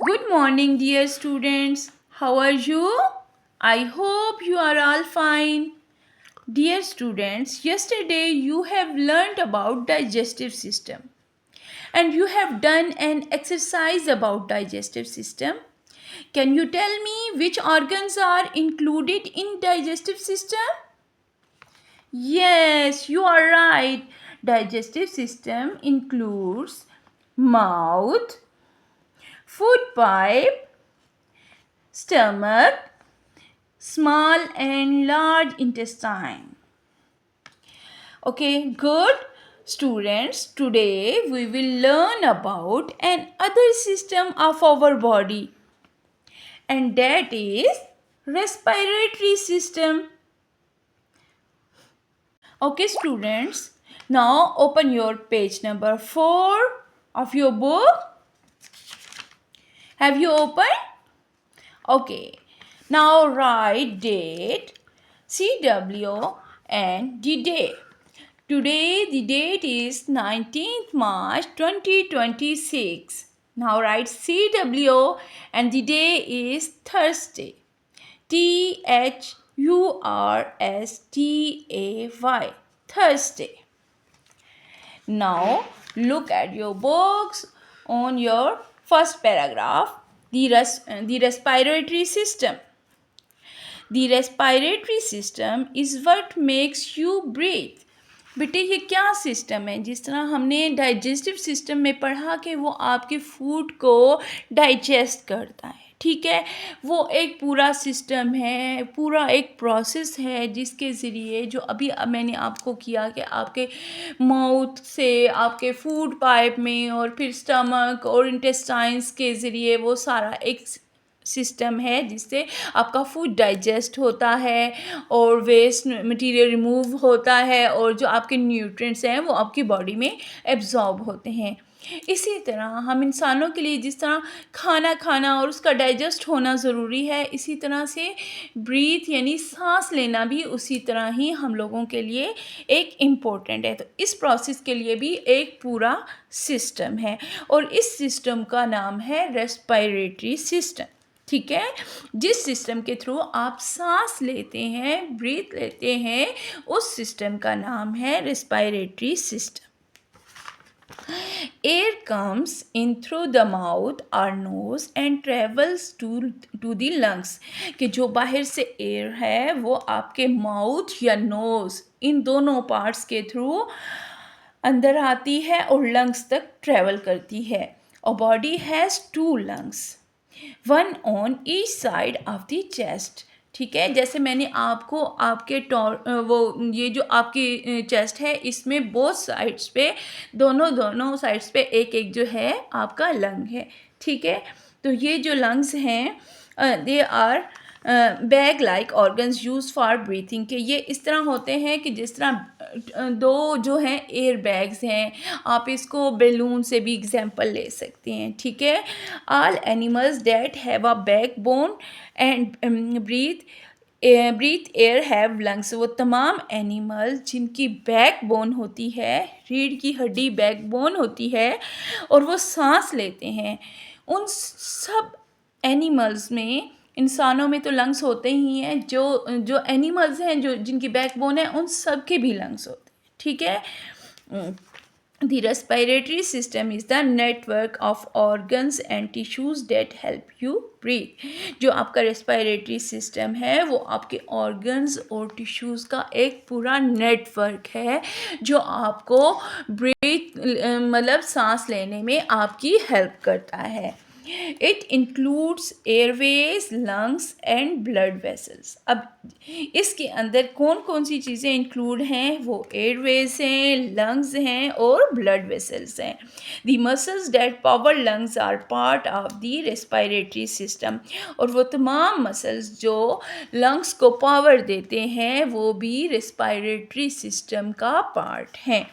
Good morning, dear students. How are you? I hope you are all fine. Dear students, yesterday you have learned about digestive system and you have done an exercise about digestive system. Can you tell me which organs are included in digestive system? Yes, you are right. Digestive system includes mouth, food pipe, stomach, small and large intestine. Okay, good students. Today we will learn about another system of our body, and that is respiratory system. Okay, students. Now open your page number 4 of your book. Have you opened? Okay. Now write date, CW, and the day. Today the date is 19th March 2026. Now write CW and the day is Thursday. THURSDAY. Thursday. Now look at your books on your first paragraph, the respiratory system. The respiratory system is what makes you breathe. बेटे ये क्या system है? जिस तरह हमने digestive system में पढ़ा कि वो आपके फूड को डाइजेस्ट करता है, ठीक है। वो एक पूरा सिस्टम है, पूरा एक प्रोसेस है जिसके ज़रिए जो अभी मैंने आपको किया कि आपके माउथ से आपके फूड पाइप में और फिर स्टमक और इंटेस्टाइन्स के ज़रिए वो सारा एक सिस्टम है जिससे आपका फूड डाइजेस्ट होता है और वेस्ट मटेरियल रिमूव होता है और जो आपके न्यूट्रिएंट्स हैं वो आपकी बॉडी में एब्जॉर्ब होते हैं। इसी तरह हम इंसानों के लिए जिस तरह खाना खाना और उसका डाइजेस्ट होना ज़रूरी है, इसी तरह से ब्रीथ यानी सांस लेना भी उसी तरह ही हम लोगों के लिए एक इम्पोर्टेंट है। तो इस प्रोसेस के लिए भी एक पूरा सिस्टम है और इस सिस्टम का नाम है रेस्पिरेटरी सिस्टम, ठीक है। जिस सिस्टम के थ्रू आप सांस लेते हैं, ब्रीथ लेते हैं, उस सिस्टम का नाम है respiratory system. Air comes in through the mouth or nose and travels to the lungs. कि जो बाहर से एयर है वो आपके माउथ या नोज इन दोनों पार्ट्स के थ्रू अंदर आती है और लंग्स तक ट्रेवल करती है। और body has 2 lungs, one on each side of the chest, ठीक है। जैसे मैंने आपको आपके वो ये जो आपकी चेस्ट है इसमें बोथ साइड्स पे दोनों साइड्स पे एक एक जो है आपका लंग है, ठीक है। तो ये जो लंग्स हैं they are bag like organs use for breathing के ये इस तरह होते हैं कि जिस तरह दो जो हैं एयर बैग्स हैं, आप इसको बैलून से भी एग्जांपल ले सकते हैं, ठीक है। All animals that have a backbone and breathe air have lungs, वो तमाम एनिमल्स जिनकी बैक बोन होती है, रीढ़ की हड्डी बैक बोन होती है और वो सांस लेते हैं, उन सब एनिमल्स में, इंसानों में तो लंग्स होते ही हैं, जो जो एनिमल्स हैं जो जिनकी बैकबोन है उन सब के भी लंग्स होते हैं, ठीक है। The respiratory system is the network of organs and tissues that help you breathe. जो आपका रेस्पिरेटरी सिस्टम है वो आपके ऑर्गन्स और टिश्यूज़ का एक पूरा नेटवर्क है जो आपको ब्रीथ मतलब सांस लेने में आपकी हेल्प करता है। It includes Airways, lungs and blood vessels. अब इसके अंदर कौन कौन सी चीज़ें इंक्लूड हैं? वो एयरवेज हैं, लंग्स हैं और ब्लड वेसल्स हैं। The muscles that power lungs are part of the respiratory system, और वो तमाम मसल्स जो लंग्स को पावर देते हैं वो भी रेस्पिरेटरी सिस्टम का पार्ट हैं।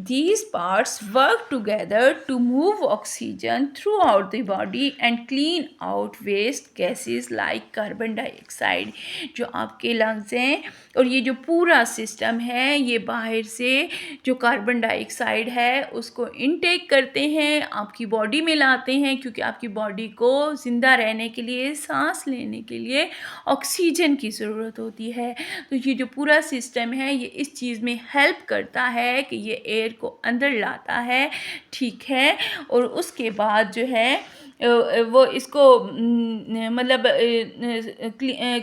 These parts work together to move oxygen throughout the body and clean out waste gases like carbon dioxide. जो आपके लंग्स हैं और ये जो पूरा सिस्टम है, ये बाहर से जो कार्बन डाइऑक्साइड है उसको इनटेक करते हैं, आपकी बॉडी में लाते हैं, क्योंकि आपकी बॉडी को ज़िंदा रहने के लिए, सांस लेने के लिए ऑक्सीजन की ज़रूरत होती है। तो ये जो पूरा सिस्टम है ये इस चीज़ में हेल्प करता है कि ये एयर को अंदर लाता है, ठीक है। और उसके बाद जो है वो इसको मतलब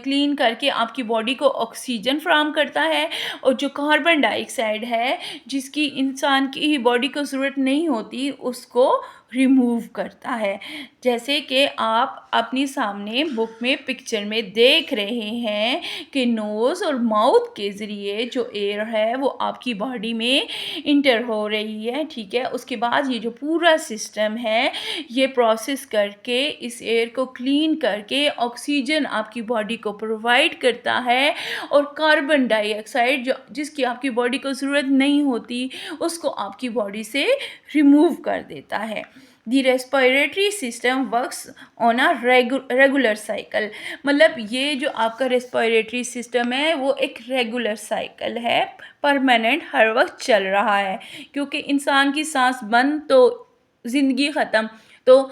क्लीन करके आपकी बॉडी को ऑक्सीजन फ्राहम करता है, और जो कार्बन डाइऑक्साइड है जिसकी इंसान की बॉडी को ज़रूरत नहीं होती उसको रिमूव करता है। जैसे कि आप अपनी सामने बुक में पिक्चर में देख रहे हैं कि नोज़ और माउथ के ज़रिए जो एयर है वो आपकी बॉडी में इंटर हो रही है, ठीक है। उसके बाद ये जो पूरा सिस्टम है ये प्रोसेस करके इस एयर को क्लीन करके ऑक्सीजन आपकी बॉडी को प्रोवाइड करता है, और कार्बन डाइऑक्साइड जो जिसकी आपकी बॉडी को ज़रूरत नहीं होती उसको आपकी बॉडी से रिमूव कर देता है। The respiratory system works on a regular cycle. मतलब ये जो आपका रेस्पिरेटरी सिस्टम है वो एक रेगुलर साइकिल है, परमानेंट, हर वक्त चल रहा है, क्योंकि इंसान की सांस बंद तो ज़िंदगी ख़त्म। तो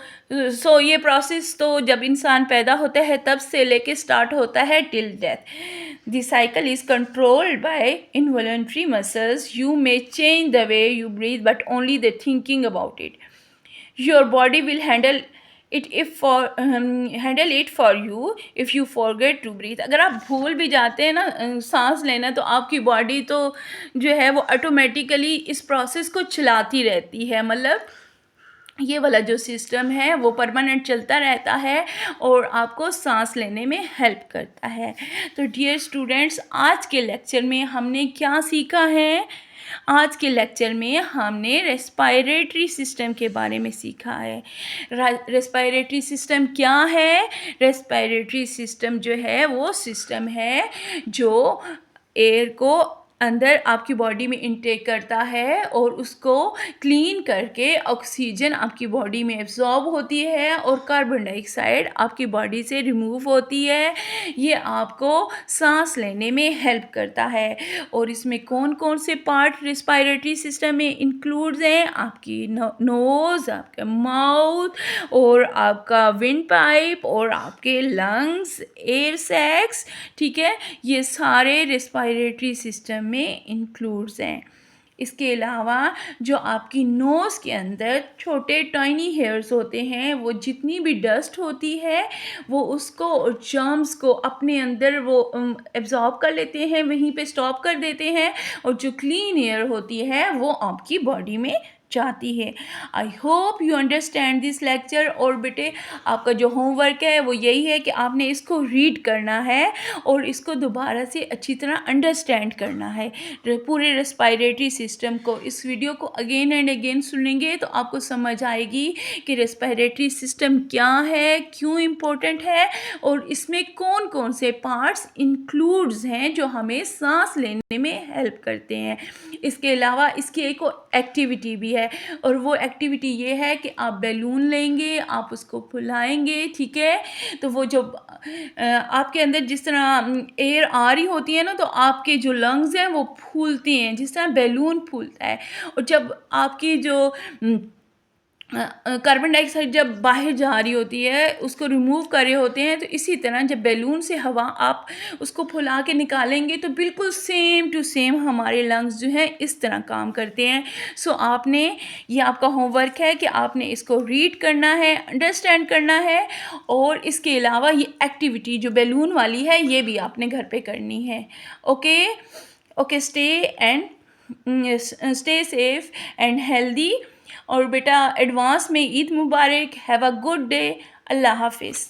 ये प्रोसेस तो जब इंसान पैदा होता है तब से लेके स्टार्ट होता है till death. The cycle is controlled by involuntary muscles. You may change the way you breathe, but only the thinking about it. Your body will handle it for you if you forget to breathe. अगर आप भूल भी जाते हैं ना सांस लेना, तो आपकी बॉडी तो जो है वो ऑटोमेटिकली इस प्रोसेस को चलाती रहती है। मतलब ये वाला जो सिस्टम है वो परमानेंट चलता रहता है और आपको सांस लेने में हेल्प करता है। तो डियर स्टूडेंट्स, आज के लेक्चर में हमने क्या सीखा है? आज के लेक्चर में हमने रेस्पिरेटरी सिस्टम के बारे में सीखा है। रेस्पिरेटरी सिस्टम क्या है? रेस्पिरेटरी सिस्टम जो है वो सिस्टम है जो एयर को अंदर आपकी बॉडी में इनटेक करता है और उसको क्लीन करके ऑक्सीजन आपकी बॉडी में एब्जॉर्ब होती है और कार्बन डाइऑक्साइड आपकी बॉडी से रिमूव होती है। ये आपको सांस लेने में हेल्प करता है। और इसमें कौन कौन से पार्ट रेस्पिरेटरी सिस्टम में इंक्लूड्स हैं? आपकी नोज़, आपका माउथ और आपका विंड पाइप और आपके लंग्स, एयर सैक्स, ठीक है। ये सारे रेस्पिरेटरी सिस्टम में इंक्लूड्स हैं। इसके अलावा जो आपकी नोज़ के अंदर छोटे टाइनी हेयर्स होते हैं, वो जितनी भी डस्ट होती है वो उसको और जर्म्स को अपने अंदर वो एब्जॉर्ब कर लेते हैं, वहीं पे स्टॉप कर देते हैं, और जो क्लीन एयर होती है वो आपकी बॉडी में जाती है। I hope you understand this lecture. और बेटे, आपका जो होमवर्क है वो यही है कि आपने इसको रीड करना है और इसको दोबारा से अच्छी तरह अंडरस्टैंड करना है, पूरे रेस्पिरेटरी सिस्टम को। इस वीडियो को अगेन एंड अगेन सुनेंगे तो आपको समझ आएगी कि रेस्पिरेटरी सिस्टम क्या है, क्यों इम्पोर्टेंट है, और इसमें कौन कौन से पार्ट्स इंक्लूड्स हैं जो हमें सांस लेने में हेल्प करते हैं। इसके अलावा इसकी एक एक्टिविटी भी है, और वो एक्टिविटी ये है कि आप बैलून लेंगे, आप उसको फुलाएंगे, ठीक है। तो वो जो आपके अंदर जिस तरह एयर आ रही होती है ना, तो आपके जो लंग्स हैं वो फूलते हैं जिस तरह बैलून फूलता है। और जब आपकी जो कार्बन डाइऑक्साइड जब बाहर जा रही होती है, उसको रिमूव कर रहे होते हैं, तो इसी तरह जब बैलून से हवा आप उसको फुला के निकालेंगे तो बिल्कुल सेम टू सेम हमारे लंग्स जो हैं इस तरह काम करते हैं। सो आपने, ये आपका होमवर्क है कि आपने इसको रीड करना है, अंडरस्टैंड करना है, और इसके अलावा ये एक्टिविटी जो बैलून वाली है ये भी आपने घर पे करनी है। Okay, stay safe and healthy. और बेटा, एडवांस में ईद मुबारक। Have a good day. Allah हाफिज़।